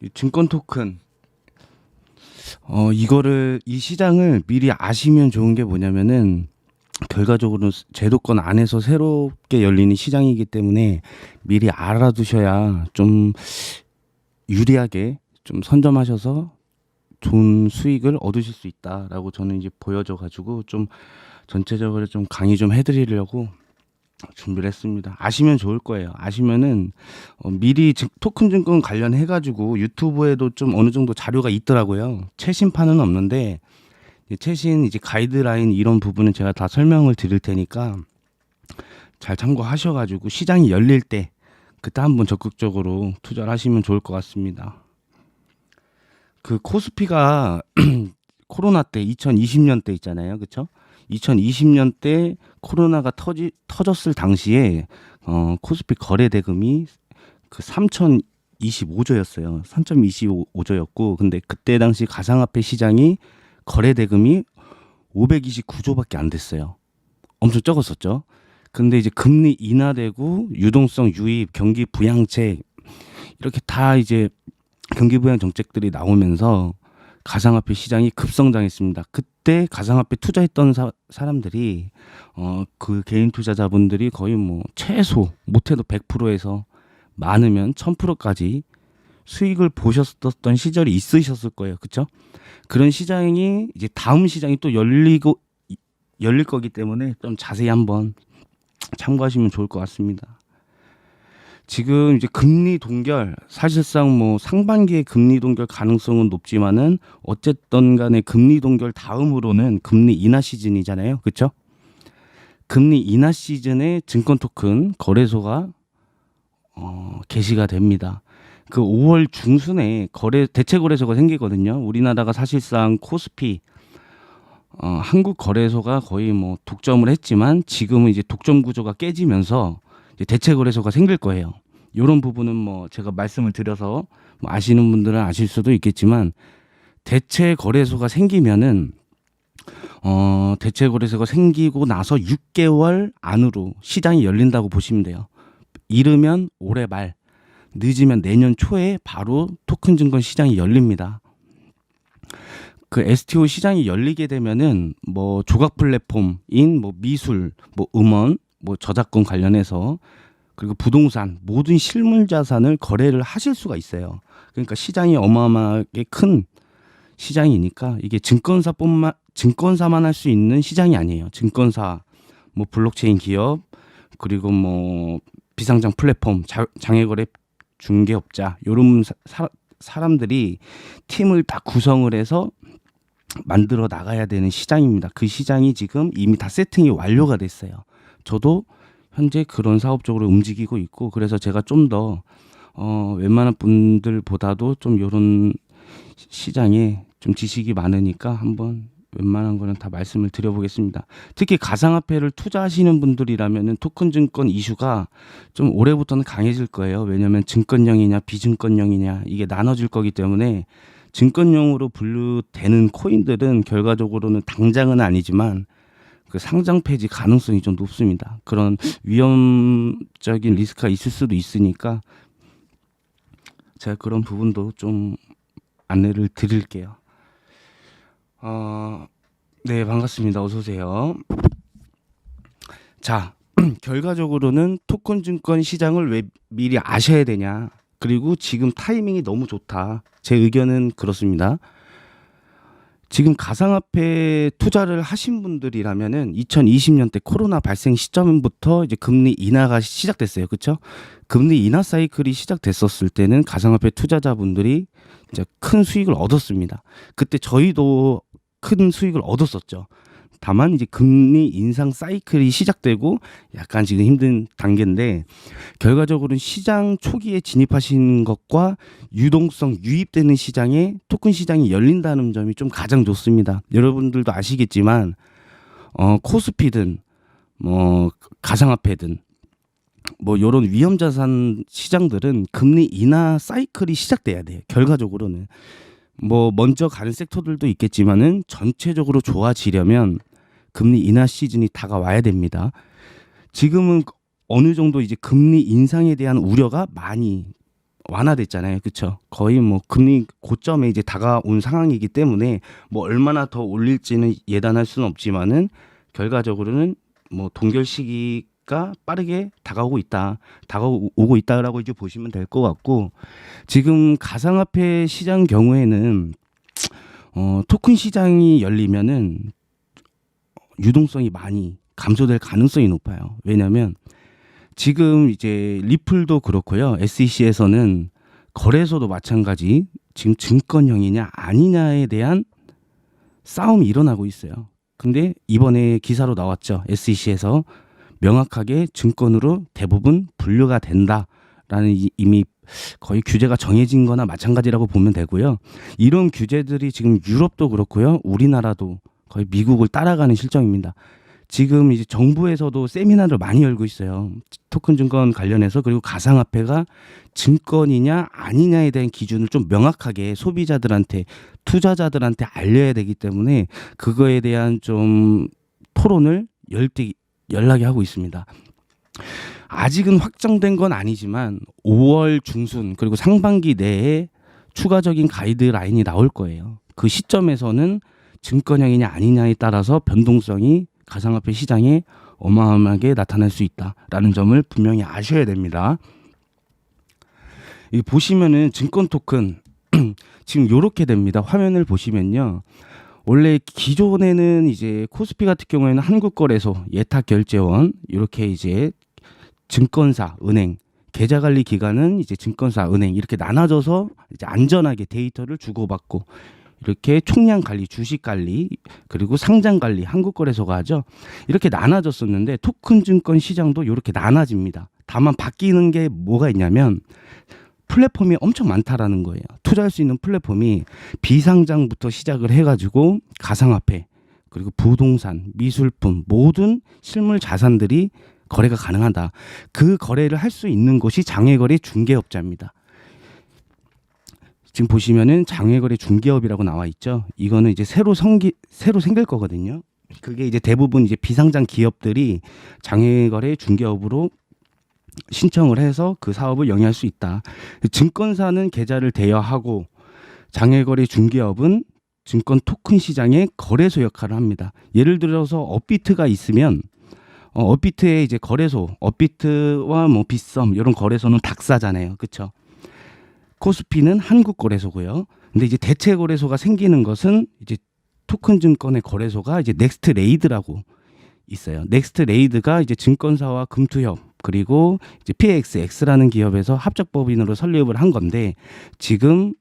이 증권 토큰 이거를 이 시장을 미리 아시면 좋은 게 뭐냐면은 결과적으로 제도권 안에서 새롭게 열리는 시장이기 때문에 미리 알아두셔야 좀 유리하게 좀 선점하셔서 좋은 수익을 얻으실 수 있다라고 저는 이제 보여져 가지고 좀 전체적으로 좀 강의 좀 해드리려고 준비를 했습니다. 아시면 좋을 거예요. 아시면은 미리 토큰 증권 관련해 가지고 유튜브에도 좀 어느 정도 자료가 있더라고요. 최신판은 없는데 최신 이제 가이드라인 이런 부분은 제가 다 설명을 드릴 테니까 잘 참고하셔 가지고 시장이 열릴 때 그때 한번 적극적으로 투자를 하시면 좋을 것 같습니다. 그 코스피가 코로나 때 2020년 때 있잖아요. 그쵸? 2020년 때 코로나가 터졌을 당시에 코스피 거래 대금이 그 3,025조였어요. 3.25조였고 근데 그때 당시 가상화폐 시장이 거래 대금이 529조밖에 안 됐어요. 엄청 적었었죠. 근데 이제 금리 인하되고 유동성 유입, 경기 부양책 이렇게 다 이제 경기 부양 정책들이 나오면서 가상화폐 시장이 급성장했습니다. 그때 가상화폐 투자했던 사람들이 그 개인 투자자분들이 거의 뭐 최소 못해도 100%에서 많으면 1000%까지 수익을 보셨던 시절이 있으셨을 거예요. 그렇죠? 그런 시장이 이제 다음 시장이 또 열릴 거기 때문에 좀 자세히 한번 참고하시면 좋을 것 같습니다. 지금 이제 금리 동결 사실상 뭐 상반기에 금리 동결 가능성은 높지만은 어쨌든 간에 금리 동결 다음으로는 금리 인하 시즌이잖아요. 그렇죠? 금리 인하 시즌에 증권 토큰 거래소가 개시가 됩니다. 그 5월 중순에 대체 거래소가 생기거든요. 우리나라가 사실상 코스피 한국 거래소가 거의 뭐 독점을 했지만 지금은 이제 독점 구조가 깨지면서 이제 대체 거래소가 생길 거예요. 이런 부분은 뭐 제가 말씀을 드려서 뭐 아시는 분들은 아실 수도 있겠지만 대체 거래소가 생기면은 대체 거래소가 생기고 나서 6개월 안으로 시장이 열린다고 보시면 돼요. 이르면 올해 말, 늦으면 내년 초에 바로 토큰 증권 시장이 열립니다. 그 STO 시장이 열리게 되면은 뭐 조각 플랫폼인 뭐 미술, 뭐 음원, 뭐 저작권 관련해서 그리고 부동산 모든 실물 자산을 거래를 하실 수가 있어요. 그러니까 시장이 어마어마하게 큰 시장이니까 이게 증권사만 할 수 있는 시장이 아니에요. 증권사, 뭐 블록체인 기업, 그리고 뭐 비상장 플랫폼, 장외거래 중개업자 이런 사람들이 팀을 다 구성을 해서 만들어 나가야 되는 시장입니다. 그 시장이 지금 이미 다 세팅이 완료가 됐어요. 저도 현재 그런 사업 적으로 움직이고 있고 그래서 제가 좀 더 웬만한 분들보다도 좀 이런 시장에 좀 지식이 많으니까 한번 웬만한 거는 다 말씀을 드려보겠습니다. 특히 가상화폐를 투자하시는 분들이라면은 토큰 증권 이슈가 좀 올해부터는 강해질 거예요. 왜냐하면 증권형이냐 비증권형이냐 이게 나눠질 거기 때문에 증권용으로 분류되는 코인들은 결과적으로는 당장은 아니지만 그 상장 폐지 가능성이 좀 높습니다. 그런 위험적인 리스크가 있을 수도 있으니까 제가 그런 부분도 좀 안내를 드릴게요. 네, 반갑습니다. 어서 오세요. 자, 결과적으로는 토큰 증권 시장을 왜 미리 아셔야 되냐? 그리고 지금 타이밍이 너무 좋다. 제 의견은 그렇습니다. 지금 가상화폐 투자를 하신 분들이라면은 2020년 때 코로나 발생 시점부터 이제 금리 인하가 시작됐어요. 그렇죠? 금리 인하 사이클이 시작됐었을 때는 가상화폐 투자자분들이 이제 큰 수익을 얻었습니다. 그때 저희도 큰 수익을 얻었었죠. 다만 이제 금리 인상 사이클이 시작되고 약간 지금 힘든 단계인데 결과적으로는 시장 초기에 진입하신 것과 유동성 유입되는 시장에 토큰 시장이 열린다는 점이 좀 가장 좋습니다. 여러분들도 아시겠지만 코스피든 뭐 가상화폐든 뭐 이런 위험자산 시장들은 금리 인하 사이클이 시작돼야 돼요. 결과적으로는 뭐 먼저 가는 섹터들도 있겠지만은 전체적으로 좋아지려면 금리 인하 시즌이 다가와야 됩니다. 지금은 어느 정도 이제 금리 인상에 대한 우려가 많이 완화됐잖아요. 그쵸? 거의 뭐 금리 고점에 이제 다가온 상황이기 때문에 뭐 얼마나 더 올릴지는 예단할 수는 없지만은 결과적으로는 뭐 동결 시기가 빠르게 다가오고 있다라고 이제 보시면 될 것 같고, 지금 가상화폐 시장 경우에는 토큰 시장이 열리면은 유동성이 많이 감소될 가능성이 높아요. 왜냐하면 지금 이제 리플도 그렇고요. SEC에서는 거래소도 마찬가지 지금 증권형이냐 아니냐에 대한 싸움이 일어나고 있어요. 근데 이번에 기사로 나왔죠. SEC에서 명확하게 증권으로 대부분 분류가 된다라는 이미 거의 규제가 정해진 거나 마찬가지라고 보면 되고요. 이런 규제들이 지금 유럽도 그렇고요. 우리나라도 거의 미국을 따라가는 실정입니다. 지금 이제 정부에서도 세미나를 많이 열고 있어요. 토큰 증권 관련해서. 그리고 가상화폐가 증권이냐 아니냐에 대한 기준을 좀 명확하게 소비자들한테, 투자자들한테 알려야 되기 때문에 그거에 대한 좀 토론을 열나게 하고 있습니다. 아직은 확정된 건 아니지만 5월 중순 그리고 상반기 내에 추가적인 가이드라인이 나올 거예요. 그 시점에서는 증권형이냐 아니냐에 따라서 변동성이 가상화폐 시장에 어마어마하게 나타날 수 있다라는 점을 분명히 아셔야 됩니다. 이 보시면은 증권 토큰 지금 요렇게 됩니다. 화면을 보시면요. 원래 기존에는 이제 코스피 같은 경우에는 한국거래소, 예탁결제원 이렇게 이제 증권사, 은행, 계좌관리 기관은 이제 증권사, 은행 이렇게 나눠져서 이제 안전하게 데이터를 주고받고 이렇게 총량 관리, 주식 관리, 그리고 상장 관리, 한국거래소가 하죠. 이렇게 나눠졌었는데 토큰 증권 시장도 이렇게 나눠집니다. 다만 바뀌는 게 뭐가 있냐면 플랫폼이 엄청 많다라는 거예요. 투자할 수 있는 플랫폼이 비상장부터 시작을 해가지고 가상화폐, 그리고 부동산, 미술품, 모든 실물 자산들이 거래가 가능하다. 그 거래를 할 수 있는 곳이 장외거래 중개업자입니다. 지금 보시면은 장외거래 중개업이라고 나와 있죠. 이거는 이제 새로 생길 거거든요. 그게 이제 대부분 이제 비상장 기업들이 장외거래 중개업으로 신청을 해서 그 사업을 영위할 수 있다. 증권사는 계좌를 대여하고 장외거래 중개업은 증권 토큰 시장의 거래소 역할을 합니다. 예를 들어서 업비트가 있으면 업비트의 이제 거래소, 업비트와 뭐 빗썸 이런 거래소는 닥사잖아요. 그렇죠? 코스피는 한국거래소고요. 근데 이제 대체 거래소가 생기는 것은 이제 토큰 증권의 거래소가 이제 넥스트 레이드라고 있어요. 넥스트 레이드가 이제 증권사와 금투협 그리고 이제 PXX라는 기업에서 합작법인으로 설립을 한 건데 지금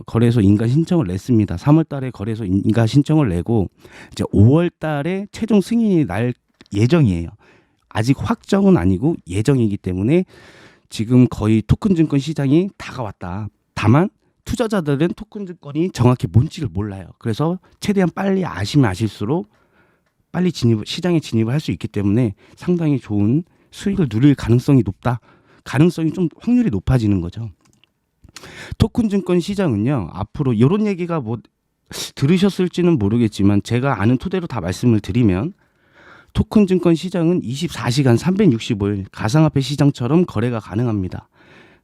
거래소 인가 신청을 냈습니다. 3월 달에 거래소 인가 신청을 내고 이제 5월 달에 최종 승인이 날 예정이에요. 아직 확정은 아니고 예정이기 때문에 지금 거의 토큰 증권 시장이 다가왔다. 다만 투자자들은 토큰 증권이 정확히 뭔지를 몰라요. 그래서 최대한 빨리 아시면 아실수록 빨리 시장에 진입을 할 수 있기 때문에 상당히 좋은 수익을 누릴 가능성이 높다. 가능성이 좀 확률이 높아지는 거죠. 토큰 증권 시장은요. 앞으로 이런 얘기가 뭐 들으셨을지는 모르겠지만 제가 아는 토대로 다 말씀을 드리면 토큰 증권 시장은 24시간 365일 가상화폐 시장처럼 거래가 가능합니다.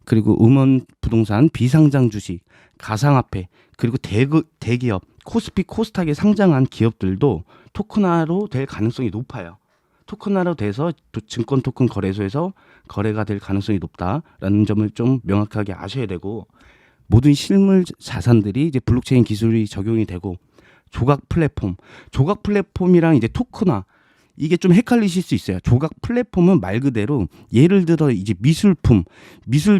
그리고 음원 부동산, 비상장 주식, 가상화폐, 그리고 대기업, 코스피, 코스닥에 상장한 기업들도 토큰화로 될 가능성이 높아요. 토큰화로 돼서 증권 토큰 거래소에서 거래가 될 가능성이 높다라는 점을 좀 명확하게 아셔야 되고, 모든 실물 자산들이 이제 블록체인 기술이 적용이 되고, 조각 플랫폼이랑 이제 토큰화, 이게 좀 헷갈리실 수 있어요. 조각 플랫폼은 말 그대로 예를 들어 이제 미술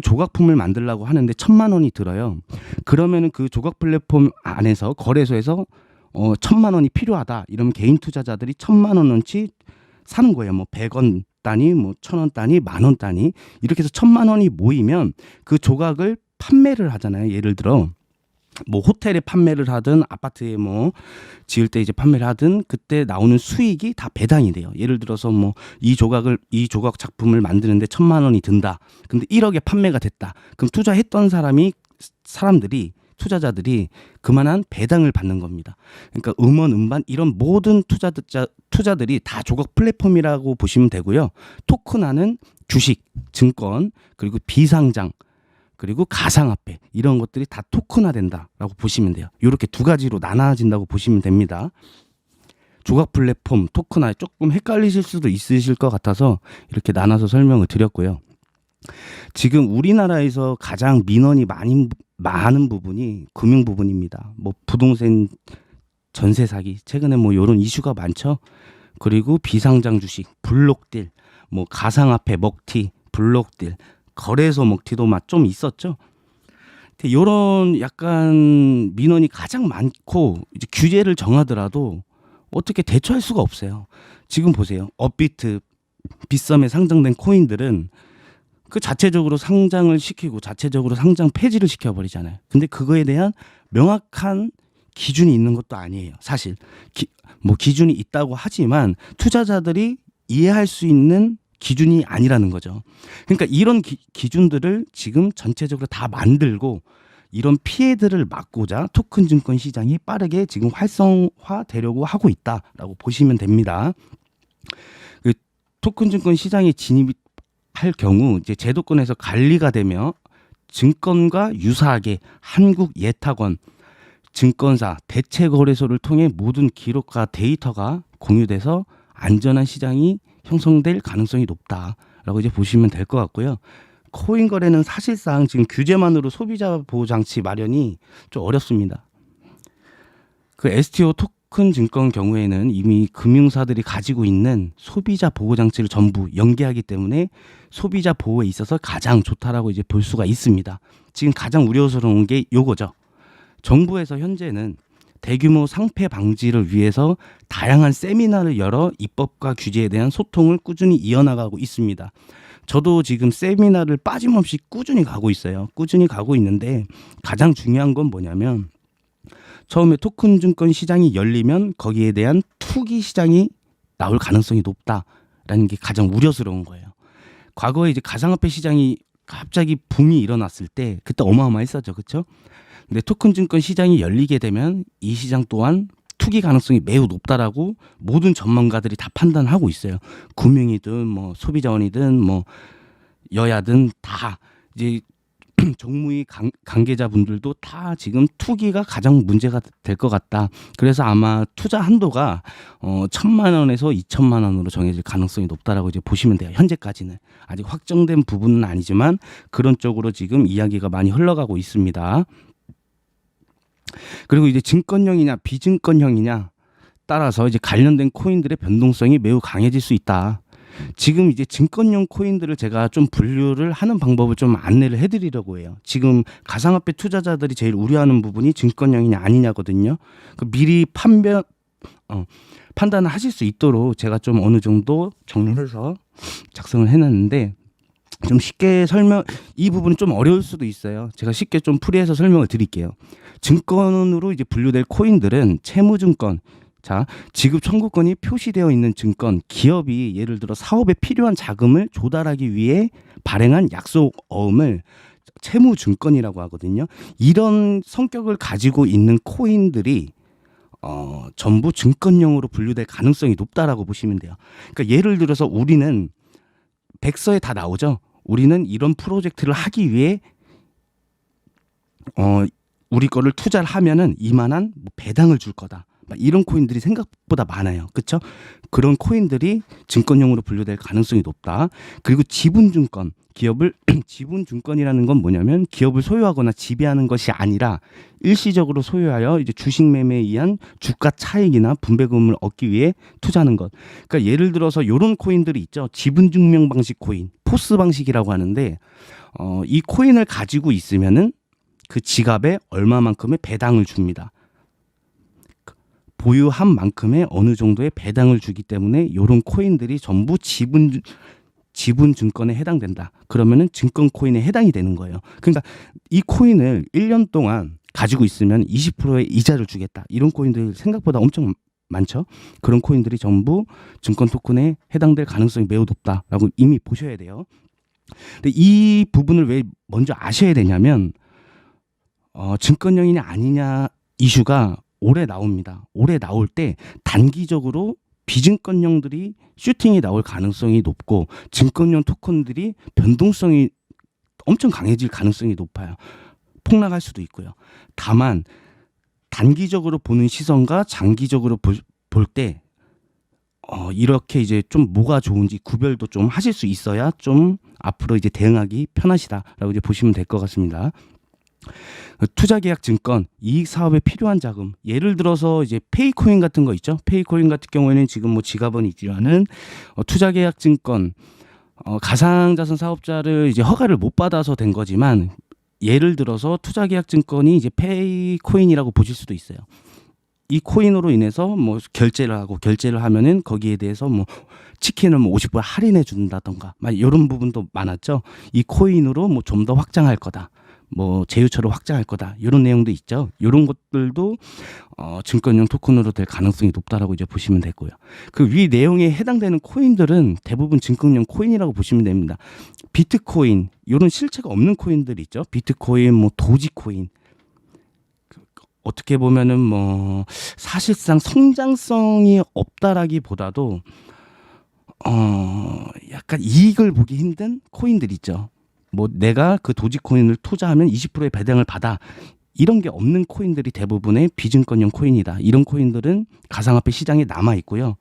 조각품을 만들려고 하는데 1,000만 원이 들어요. 그러면은 그 조각 플랫폼 안에서 거래소에서 1,000만 원이 필요하다. 이러면 개인 투자자들이 1,000만 원어치 사는 거예요. 뭐 100원 단위, 뭐 1,000원 단위, 10,000원 단위 이렇게 해서 1,000만 원이 모이면 그 조각을 판매를 하잖아요. 예를 들어 뭐 호텔에 판매를 하든 아파트에 뭐 지을 때 이제 판매를 하든 그때 나오는 수익이 다 배당이 돼요. 예를 들어서 뭐 이 조각 작품을 만드는데 1,000만 원이 든다. 근데 1억에 판매가 됐다. 그럼 투자했던 투자자들이 그만한 배당을 받는 겁니다. 그러니까 음원, 음반 이런 모든 투자들이 다 조각 플랫폼이라고 보시면 되고요. 토큰화는 주식, 증권, 그리고 비상장, 그리고 가상화폐 이런 것들이 다 토큰화된다라고 보시면 돼요. 이렇게 두 가지로 나눠진다고 보시면 됩니다. 조각 플랫폼, 토큰화 조금 헷갈리실 수도 있으실 것 같아서 이렇게 나눠서 설명을 드렸고요. 지금 우리나라에서 가장 민원이 많은 부분이 금융 부분입니다. 뭐 부동산 전세 사기, 최근에 뭐 이런 이슈가 많죠. 그리고 비상장 주식, 블록딜, 뭐 가상화폐 먹튀, 블록딜, 거래소 먹튀도 좀 있었죠. 이런 약간 민원이 가장 많고 이제 규제를 정하더라도 어떻게 대처할 수가 없어요. 지금 보세요. 업비트, 빗썸에 상장된 코인들은 그 자체적으로 상장을 시키고 자체적으로 상장 폐지를 시켜버리잖아요. 근데 그거에 대한 명확한 기준이 있는 것도 아니에요. 사실 뭐 기준이 있다고 하지만 투자자들이 이해할 수 있는 기준이 아니라는 거죠. 그러니까 이런 기준들을 지금 전체적으로 다 만들고 이런 피해들을 막고자 토큰 증권 시장이 빠르게 지금 활성화되려고 하고 있다라고 보시면 됩니다. 그 토큰 증권 시장에 진입할 경우 이제 제도권에서 관리가 되며 증권과 유사하게 한국예탁원, 증권사, 대체거래소를 통해 모든 기록과 데이터가 공유돼서 안전한 시장이 형성될 가능성이 높다라고 이제 보시면 될 것 같고요. 코인 거래는 사실상 지금 규제만으로 소비자 보호 장치 마련이 좀 어렵습니다. 그 STO 토큰 증권 경우에는 이미 금융사들이 가지고 있는 소비자 보호 장치를 전부 연계하기 때문에 소비자 보호에 있어서 가장 좋다라고 이제 볼 수가 있습니다. 지금 가장 우려스러운 게 요거죠. 정부에서 현재는 대규모 상폐 방지를 위해서 다양한 세미나를 열어 입법과 규제에 대한 소통을 꾸준히 이어나가고 있습니다. 저도 지금 세미나를 빠짐없이 꾸준히 가고 있어요. 꾸준히 가고 있는데 가장 중요한 건 뭐냐면 처음에 토큰 증권 시장이 열리면 거기에 대한 투기 시장이 나올 가능성이 높다라는 게 가장 우려스러운 거예요. 과거에 이제 가상화폐 시장이 갑자기 붐이 일어났을 때 그때 어마어마했었죠. 그렇죠? 근데 토큰 증권 시장이 열리게 되면 이 시장 또한 투기 가능성이 매우 높다라고 모든 전문가들이 다 판단하고 있어요. 금융이든 뭐 소비자원이든 뭐 여야든 다 이제 정무위 관계자분들도 다 지금 투기가 가장 문제가 될 것 같다. 그래서 아마 투자 한도가 1,000만 원에서 2,000만 원으로 정해질 가능성이 높다라고 이제 보시면 돼요. 현재까지는 아직 확정된 부분은 아니지만 그런 쪽으로 지금 이야기가 많이 흘러가고 있습니다. 그리고 이제 증권형이냐 비증권형이냐 따라서 이제 관련된 코인들의 변동성이 매우 강해질 수 있다. 지금 이제 증권형 코인들을 제가 좀 분류를 하는 방법을 좀 안내를 해드리려고 해요. 지금 가상화폐 투자자들이 제일 우려하는 부분이 증권형이냐 아니냐거든요. 미리 판단을 하실 수 있도록 제가 좀 어느 정도 정리해서 작성을 해놨는데 좀 쉽게 이 부분은 좀 어려울 수도 있어요. 제가 쉽게 좀 풀이해서 설명을 드릴게요. 증권으로 이제 분류될 코인들은 채무증권, 자, 지급 청구권이 표시되어 있는 증권, 기업이 예를 들어 사업에 필요한 자금을 조달하기 위해 발행한 약속 어음을 채무증권이라고 하거든요. 이런 성격을 가지고 있는 코인들이 전부 증권형으로 분류될 가능성이 높다라고 보시면 돼요. 그러니까 예를 들어서 우리는 백서에 다 나오죠. 우리는 이런 프로젝트를 하기 위해 우리 거를 투자를 하면은 이만한 배당을 줄 거다. 이런 코인들이 생각보다 많아요. 그렇죠? 그런 코인들이 증권형으로 분류될 가능성이 높다. 그리고 지분증권, 기업을 지분증권이라는 건 뭐냐면 기업을 소유하거나 지배하는 것이 아니라 일시적으로 소유하여 이제 주식 매매에 의한 주가 차익이나 분배금을 얻기 위해 투자하는 것. 그러니까 예를 들어서 이런 코인들이 있죠. 지분증명 방식 코인, 포스 방식이라고 하는데 이 코인을 가지고 있으면은 그 지갑에 얼마만큼의 배당을 줍니다. 보유한 만큼의 어느 정도의 배당을 주기 때문에 이런 코인들이 전부 지분증권에 해당된다. 그러면은 증권 코인에 해당이 되는 거예요. 그러니까 이 코인을 1년 동안 가지고 있으면 20%의 이자를 주겠다. 이런 코인들 생각보다 엄청 많죠. 그런 코인들이 전부 증권 토큰에 해당될 가능성이 매우 높다라고 이미 보셔야 돼요. 근데 이 부분을 왜 먼저 아셔야 되냐면 증권형이냐 아니냐 이슈가 올해 나옵니다. 올해 나올 때 단기적으로 비증권형들이 슈팅이 나올 가능성이 높고 증권형 토큰들이 변동성이 엄청 강해질 가능성이 높아요. 폭락할 수도 있고요. 다만 단기적으로 보는 시선과 장기적으로 볼 때 이렇게 이제 좀 뭐가 좋은지 구별도 좀 하실 수 있어야 좀 앞으로 이제 대응하기 편하시다라고 이제 보시면 될 것 같습니다. 투자계약 증권, 이익 사업에 필요한 자금, 예를 들어서 이제 페이코인 같은 거 있죠. 페이코인 같은 경우에는 지금 뭐 지갑은 있지만은 투자계약 증권, 가상자산 사업자를 이제 허가를 못 받아서 된 거지만, 예를 들어서 투자계약 증권이 이제 페이코인이라고 보실 수도 있어요. 이 코인으로 인해서 뭐 결제를 하면은 거기에 대해서 뭐 치킨을 뭐 50% 할인해 준다던가 막 이런 부분도 많았죠. 이 코인으로 뭐 좀 더 확장할 거다. 뭐 제휴처를 확장할 거다. 이런 내용도 있죠. 이런 것들도 증권용 토큰으로 될 가능성이 높다라고 이제 보시면 되고요. 그 위 내용에 해당되는 코인들은 대부분 증권용 코인이라고 보시면 됩니다. 비트코인, 이런 실체가 없는 코인들 있죠. 비트코인, 뭐 도지코인. 어떻게 보면은 뭐 사실상 성장성이 없다라기보다도 약간 이익을 보기 힘든 코인들 있죠. 뭐 내가 그 도지코인을 투자하면 20%의 배당을 받아, 이런 게 없는 코인들이 대부분의 비증권용 코인이다. 이런 코인들은 가상화폐 시장에 남아 있고요.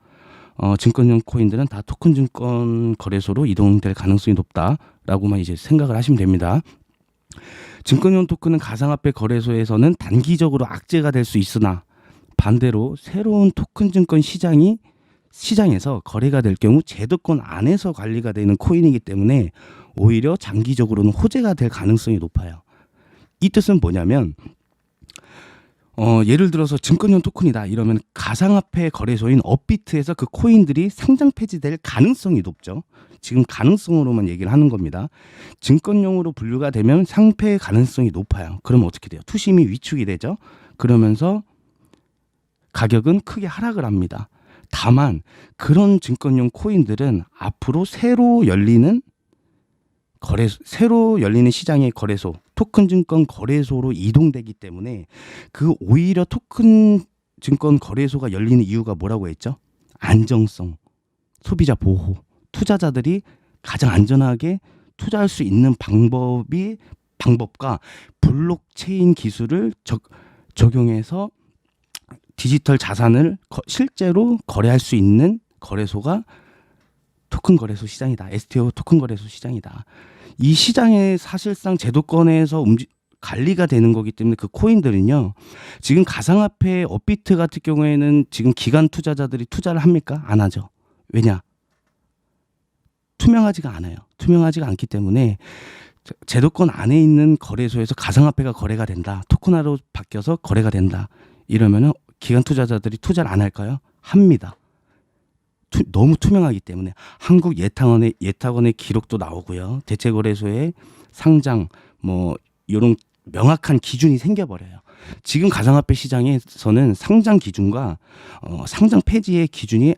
증권용 코인들은 다 토큰 증권 거래소로 이동될 가능성이 높다라고만 이제 생각을 하시면 됩니다. 증권용 토큰은 가상화폐 거래소에서는 단기적으로 악재가 될 수 있으나, 반대로 새로운 토큰 증권 시장에서 거래가 될 경우 제도권 안에서 관리가 되는 코인이기 때문에 오히려 장기적으로는 호재가 될 가능성이 높아요. 이 뜻은 뭐냐면 예를 들어서 증권용 토큰이다 이러면 가상화폐 거래소인 업비트에서 그 코인들이 상장 폐지될 가능성이 높죠. 지금 가능성으로만 얘기를 하는 겁니다. 증권용으로 분류가 되면 상폐 가능성이 높아요. 그러면 어떻게 돼요? 투심이 위축이 되죠. 그러면서 가격은 크게 하락을 합니다. 다만 그런 증권용 코인들은 앞으로 새로 열리는 시장의 거래소, 토큰 증권 거래소로 이동되기 때문에 그 오히려 토큰 증권 거래소가 열리는 이유가 뭐라고 했죠? 안정성, 소비자 보호, 투자자들이 가장 안전하게 투자할 수 있는 방법과 블록체인 기술을 적용해서 디지털 자산을 실제로 거래할 수 있는 거래소가 토큰 거래소 시장이다. STO 토큰 거래소 시장이다. 이 시장에 사실상 제도권에서 관리가 되는 거기 때문에 그 코인들은요. 지금 가상화폐 업비트 같은 경우에는 지금 기관 투자자들이 투자를 합니까? 안 하죠. 왜냐? 투명하지가 않아요. 투명하지가 않기 때문에 제도권 안에 있는 거래소에서 가상화폐가 거래가 된다. 토큰화로 바뀌어서 거래가 된다. 이러면은 기관 투자자들이 투자를 안 할까요? 합니다. 너무 투명하기 때문에. 한국 예탁원의 기록도 나오고요. 대체거래소의 상장 뭐 이런 명확한 기준이 생겨버려요. 지금 가상화폐 시장에서는 상장 기준과 상장 폐지의 기준이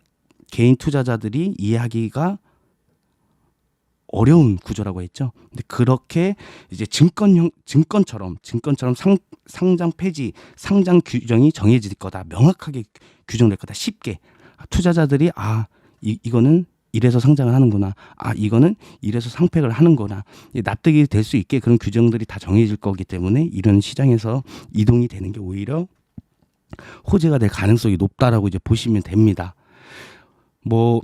개인 투자자들이 이해하기가 어려운 구조라고 했죠. 근데 그렇게 이제 증권처럼 상장 폐지, 상장 규정이 정해질 거다. 명확하게 규정될 거다. 쉽게 투자자들이 이거는 이래서 상장을 하는구나. 이거는 이래서 상팩을 하는구나. 납득이 될 수 있게 그런 규정들이 다 정해질 거기 때문에 이런 시장에서 이동이 되는 게 오히려 호재가 될 가능성이 높다라고 이제 보시면 됩니다. 뭐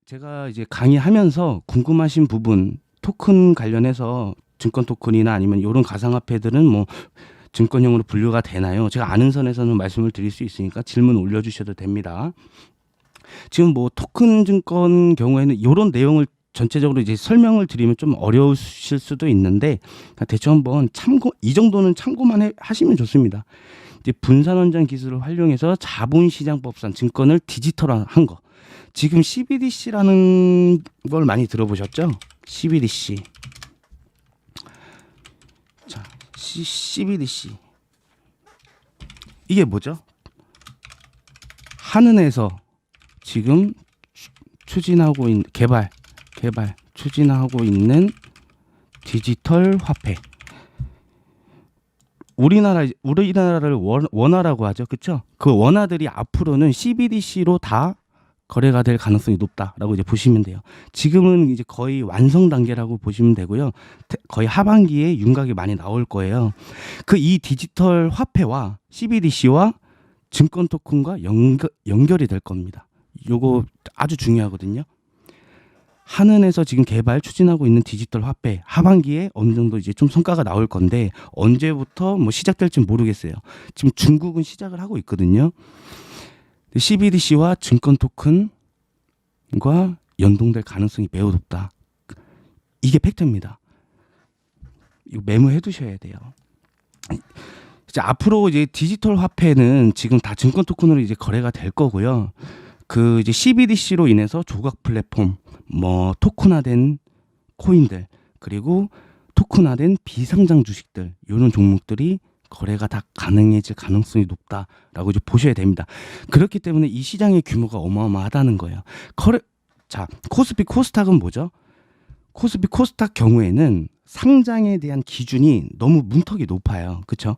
제가 이제 강의하면서 궁금하신 부분, 토큰 관련해서 증권 토큰이나 아니면 이런 가상화폐들은 뭐 증권용으로 분류가 되나요? 제가 아는 선에서는 말씀을 드릴 수 있으니까 질문 올려주셔도 됩니다. 지금 뭐 토큰 증권 경우에는 이런 내용을 전체적으로 이제 설명을 드리면 좀 어려우실 수도 있는데 대충 한번 이 정도는 참고만 하시면 좋습니다. 이제 분산원전 기술을 활용해서 자본시장법상 증권을 디지털화한 거. 지금 CBDC라는 걸 많이 들어보셨죠? CBDC. 자, CBDC. 이게 뭐죠? 한은에서 지금 추진하고 있는 추진하고 있는 디지털 화폐. 우리나라를 원화라고 하죠, 그렇죠? 그 원화들이 앞으로는 CBDC로 다 거래가 될 가능성이 높다라고 이제 보시면 돼요. 지금은 이제 거의 완성 단계라고 보시면 되고요. 거의 하반기에 윤곽이 많이 나올 거예요. 그 이 디지털 화폐와 CBDC와 증권 토큰과 연결이 될 겁니다. 요거 아주 중요하거든요. 한은에서 지금 개발 추진하고 있는 디지털 화폐 하반기에 어느 정도 이제 좀 성과가 나올 건데 언제부터 뭐 시작될지 모르겠어요. 지금 중국은 시작을 하고 있거든요. CBDC와 증권 토큰과 연동될 가능성이 매우 높다. 이게 팩트입니다. 이거 메모해 두셔야 돼요. 이제 앞으로 이제 디지털 화폐는 지금 다 증권 토큰으로 이제 거래가 될 거고요. 그 이제 CBDC로 인해서 조각 플랫폼, 뭐 토큰화된 코인들, 그리고 토큰화된 비상장 주식들, 이런 종목들이 거래가 다 가능해질 가능성이 높다라고 이제 보셔야 됩니다. 그렇기 때문에 이 시장의 규모가 어마어마하다는 거예요. 자, 코스피 코스닥은 뭐죠? 코스피 코스닥 경우에는 상장에 대한 기준이 너무 문턱이 높아요. 그렇죠?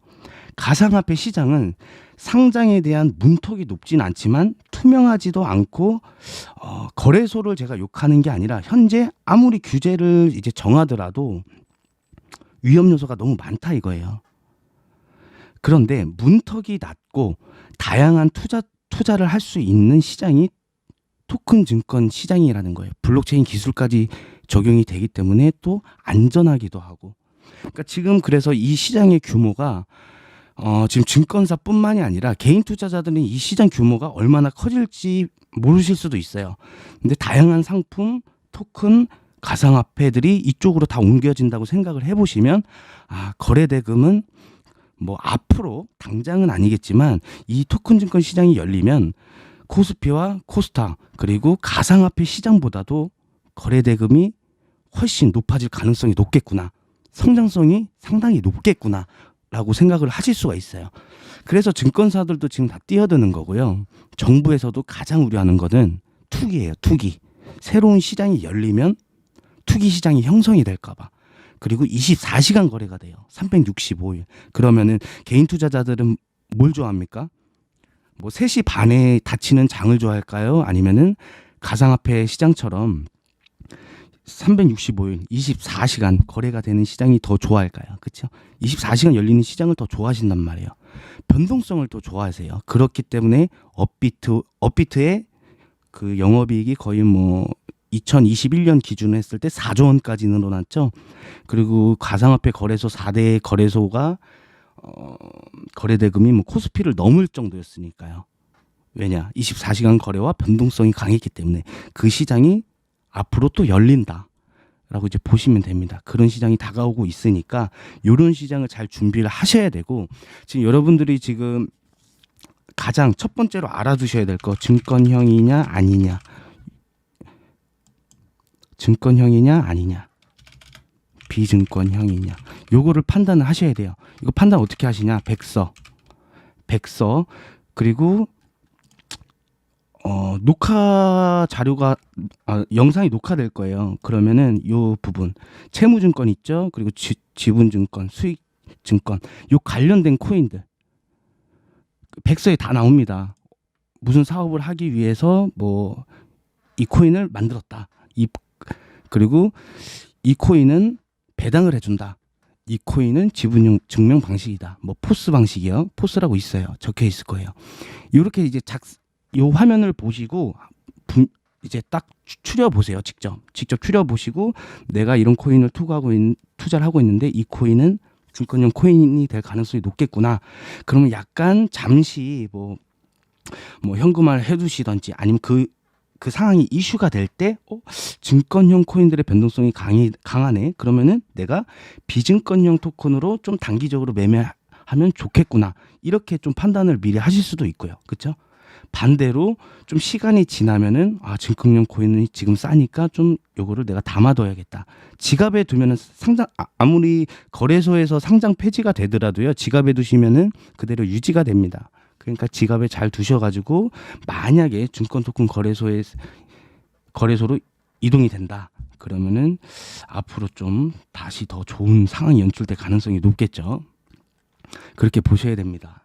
가상화폐 시장은 상장에 대한 문턱이 높진 않지만 투명하지도 않고 거래소를 제가 욕하는 게 아니라 현재 아무리 규제를 이제 정하더라도 위험 요소가 너무 많다 이거예요. 그런데 문턱이 낮고 다양한 투자를 할 수 있는 시장이 토큰 증권 시장이라는 거예요. 블록체인 기술까지 적용이 되기 때문에 또 안전하기도 하고. 그러니까 지금 그래서 이 시장의 규모가 지금 증권사뿐만이 아니라 개인 투자자들은 이 시장 규모가 얼마나 커질지 모르실 수도 있어요. 근데 다양한 상품, 토큰, 가상화폐들이 이쪽으로 다 옮겨진다고 생각을 해보시면 거래 대금은 뭐 앞으로 당장은 아니겠지만 이 토큰 증권 시장이 열리면 코스피와 코스닥 그리고 가상화폐 시장보다도 거래 대금이 훨씬 높아질 가능성이 높겠구나. 성장성이 상당히 높겠구나 라고 생각을 하실 수가 있어요. 그래서 증권사들도 지금 다 뛰어드는 거고요. 정부에서도 가장 우려하는 거는 투기예요. 투기. 새로운 시장이 열리면 투기 시장이 형성이 될까 봐. 그리고 24시간 거래가 돼요. 365일. 그러면은 개인 투자자들은 뭘 좋아합니까? 뭐 3시 반에 닫히는 장을 좋아할까요? 아니면은 가상화폐 시장처럼 365일 24시간 거래가 되는 시장이 더 좋아할까요? 그렇죠? 24시간 열리는 시장을 더 좋아하신단 말이에요. 변동성을 더 좋아하세요. 그렇기 때문에 업비트의 그 영업이익이 거의 뭐 2021년 기준으로 했을 때 4조 원까지 늘어났죠. 그리고 가상화폐 거래소 4대 거래소가 거래 대금이 뭐 코스피를 넘을 정도였으니까요. 왜냐? 24시간 거래와 변동성이 강했기 때문에 그 시장이 앞으로 또 열린다라고 이제 보시면 됩니다. 그런 시장이 다가오고 있으니까 이런 시장을 잘 준비를 하셔야 되고, 지금 여러분들이 지금 가장 첫 번째로 알아두셔야 될 거, 증권형이냐 아니냐, 증권형이냐 아니냐, 비증권형이냐, 요거를 판단을 하셔야 돼요. 이거 판단 어떻게 하시냐? 백서 그리고 녹화 자료가 영상이 녹화될 거예요. 그러면은 요 부분 채무증권 있죠. 그리고 지분증권, 수익증권, 요 관련된 코인들 백서에 다 나옵니다. 무슨 사업을 하기 위해서 뭐 이 코인을 만들었다. 그리고 이 코인은 배당을 해준다. 이 코인은 지분 증명 방식이다. 뭐 포스 방식이요. 포스라고 있어요. 적혀 있을 거예요. 이렇게 이제 요 화면을 보시고 이제 딱 추려 보세요. 직접 추려 보시고 내가 이런 코인을 투자를 하고 있는데 이 코인은 증권형 코인이 될 가능성이 높겠구나. 그러면 약간 잠시 뭐 현금화를 해두시던지 아니면 그 상황이 이슈가 될 때 증권형 코인들의 변동성이 강하네. 그러면은 내가 비증권형 토큰으로 좀 단기적으로 매매하면 좋겠구나. 이렇게 좀 판단을 미리 하실 수도 있고요. 그렇죠? 반대로 좀 시간이 지나면은 증권형 코인이 지금 싸니까 좀 요거를 내가 담아둬야겠다. 지갑에 두면은 아무리 거래소에서 상장 폐지가 되더라도요. 지갑에 두시면은 그대로 유지가 됩니다. 그러니까 지갑에 잘 두셔가지고 만약에 증권 토큰 거래소로 이동이 된다. 그러면은 앞으로 좀 다시 더 좋은 상황이 연출될 가능성이 높겠죠. 그렇게 보셔야 됩니다.